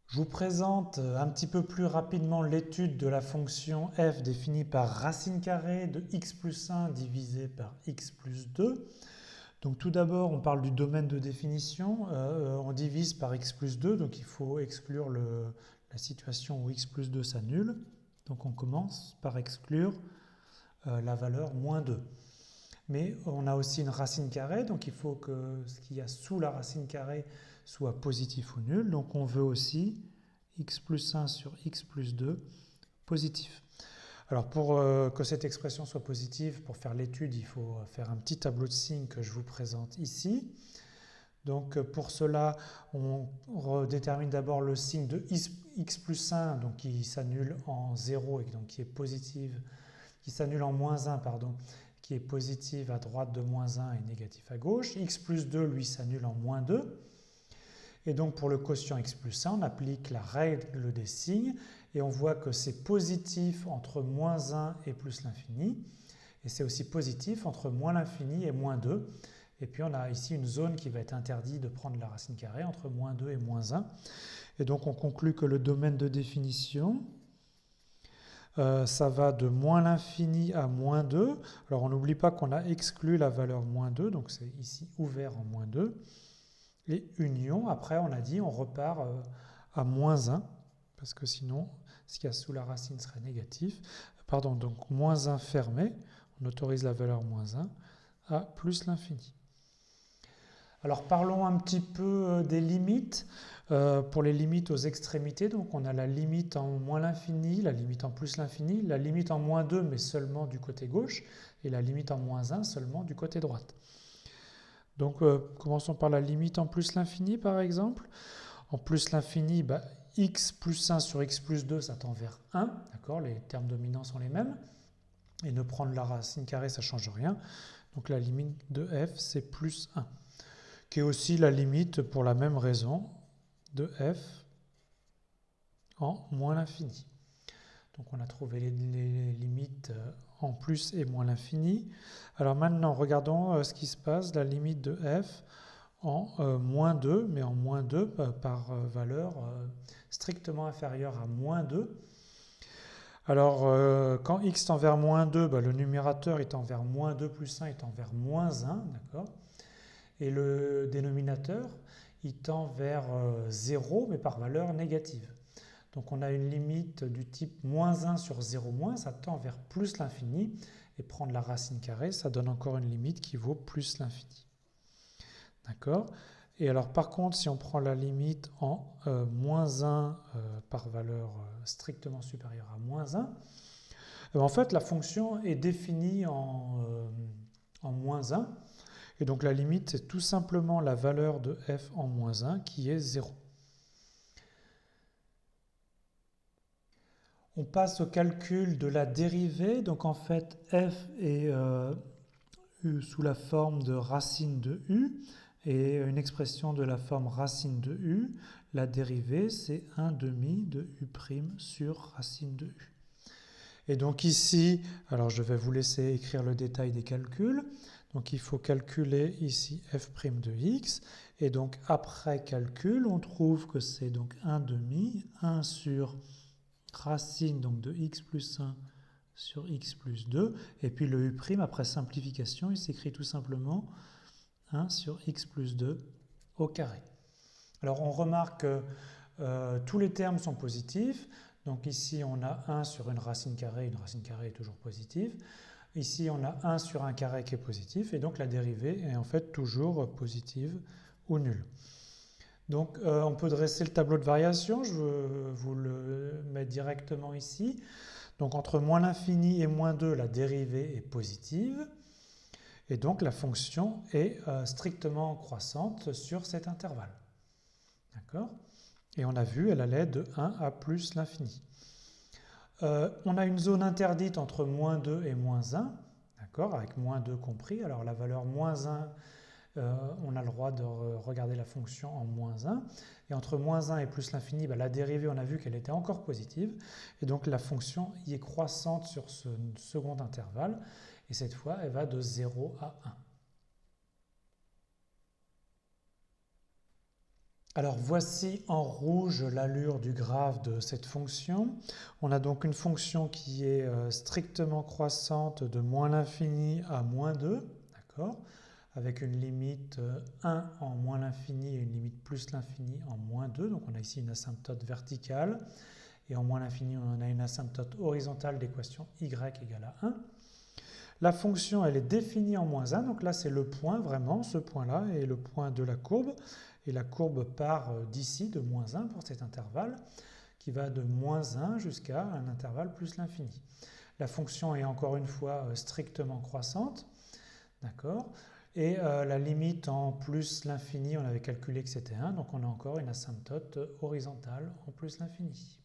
Je vous présente un petit peu plus rapidement l'étude de la fonction f définie par racine carrée de x plus 1 divisé par x plus 2. Donc tout d'abord, on parle du domaine de définition. On divise par x plus 2, donc il faut exclure la situation où x plus 2 s'annule. Donc on commence par exclure la valeur moins 2. Mais on a aussi une racine carrée, donc il faut que ce qu'il y a sous la racine carrée soit positif ou nul. Donc on veut aussi x plus 1 sur x plus 2 positif. Alors pour que cette expression soit positive, pour faire l'étude, il faut faire un petit tableau de signes que je vous présente ici. Donc pour cela, on détermine d'abord le signe de x plus 1, donc qui s'annule en 0 et donc qui est positive, qui s'annule en moins 1, pardon, qui est positive à droite de moins 1 et négatif à gauche. X plus 2, lui, s'annule en moins 2. Et donc pour le quotient x plus 1, on applique la règle des signes et on voit que c'est positif entre moins 1 et plus l'infini. Et c'est aussi positif entre moins l'infini et moins 2. Et puis on a ici une zone qui va être interdite de prendre la racine carrée entre moins 2 et moins 1. Et donc on conclut que le domaine de définition, ça va de moins l'infini à moins 2. Alors on n'oublie pas qu'on a exclu la valeur moins 2, donc c'est ici ouvert en moins 2. Et union, après on a dit on repart à moins 1, parce que sinon ce qu'il y a sous la racine serait négatif. Pardon, donc moins 1 fermé, on autorise la valeur moins 1 à plus l'infini. Alors parlons un petit peu des limites. Pour les limites aux extrémités, donc on a la limite en moins l'infini, la limite en plus l'infini, la limite en moins 2 mais seulement du côté gauche, et la limite en moins 1 seulement du côté droite. Donc commençons par la limite en plus l'infini par exemple. En plus l'infini, x plus 1 sur x plus 2 ça tend vers 1, d'accord, les termes dominants sont les mêmes, et ne prendre la racine carrée ça ne change rien. Donc la limite de f c'est plus 1, qui est aussi la limite pour la même raison de f en moins l'infini. Donc on a trouvé les limites en plus et moins l'infini. Alors maintenant, regardons ce qui se passe, la limite de f en moins 2, mais en moins 2 par valeur strictement inférieure à moins 2. Alors quand x tend vers moins 2, le numérateur il tend vers moins 2 plus 1, il tend vers moins 1, d'accord. Et le dénominateur, il tend vers 0, mais par valeur négative. Donc on a une limite du type moins 1 sur 0 moins, ça tend vers plus l'infini, et prendre la racine carrée, ça donne encore une limite qui vaut plus l'infini. D'accord. Et alors par contre, si on prend la limite en moins 1 par valeur strictement supérieure à moins 1, en fait la fonction est définie en moins 1, et donc la limite c'est tout simplement la valeur de f en moins 1 qui est 0. On passe au calcul de la dérivée. Donc en fait, f est sous la forme de racine de u et une expression de la forme racine de u. La dérivée, c'est 1 demi de u' sur racine de u. Et donc ici, alors je vais vous laisser écrire le détail des calculs. Donc il faut calculer ici f' de x. Et donc après calcul, on trouve que c'est donc 1 demi, 1 sur racine donc de x plus 1 sur x plus 2, et puis le u', après simplification, il s'écrit tout simplement 1 sur x plus 2 au carré. Alors on remarque que tous les termes sont positifs, donc ici on a 1 sur une racine carrée est toujours positive, ici on a 1 sur un carré qui est positif, et donc la dérivée est en fait toujours positive ou nulle. Donc on peut dresser le tableau de variation, je vous le mets directement ici. Donc entre moins l'infini et moins 2, la dérivée est positive, et donc la fonction est strictement croissante sur cet intervalle. D'accord. Et on a vu, elle allait de 1 à plus l'infini. On a une zone interdite entre moins 2 et moins 1, d'accord, avec moins 2 compris. Alors la valeur moins 1, on a le droit de regarder la fonction en moins 1. Et entre moins 1 et plus l'infini, la dérivée, on a vu qu'elle était encore positive. Et donc la fonction y est croissante sur ce second intervalle. Et cette fois, elle va de 0 à 1. Alors voici en rouge l'allure du graphe de cette fonction. On a donc une fonction qui est strictement croissante de moins l'infini à moins 2, d'accord, avec une limite 1 en moins l'infini et une limite plus l'infini en moins 2. Donc on a ici une asymptote verticale et en moins l'infini on a une asymptote horizontale d'équation y égale à 1. La fonction elle est définie en moins 1, donc là c'est le point vraiment, ce point-là est le point de la courbe. Et la courbe part d'ici de moins 1 pour cet intervalle qui va de moins 1 jusqu'à un intervalle plus l'infini. La fonction est encore une fois strictement croissante, d'accord. Et la limite en plus l'infini, on avait calculé que c'était 1, donc on a encore une asymptote horizontale en plus l'infini.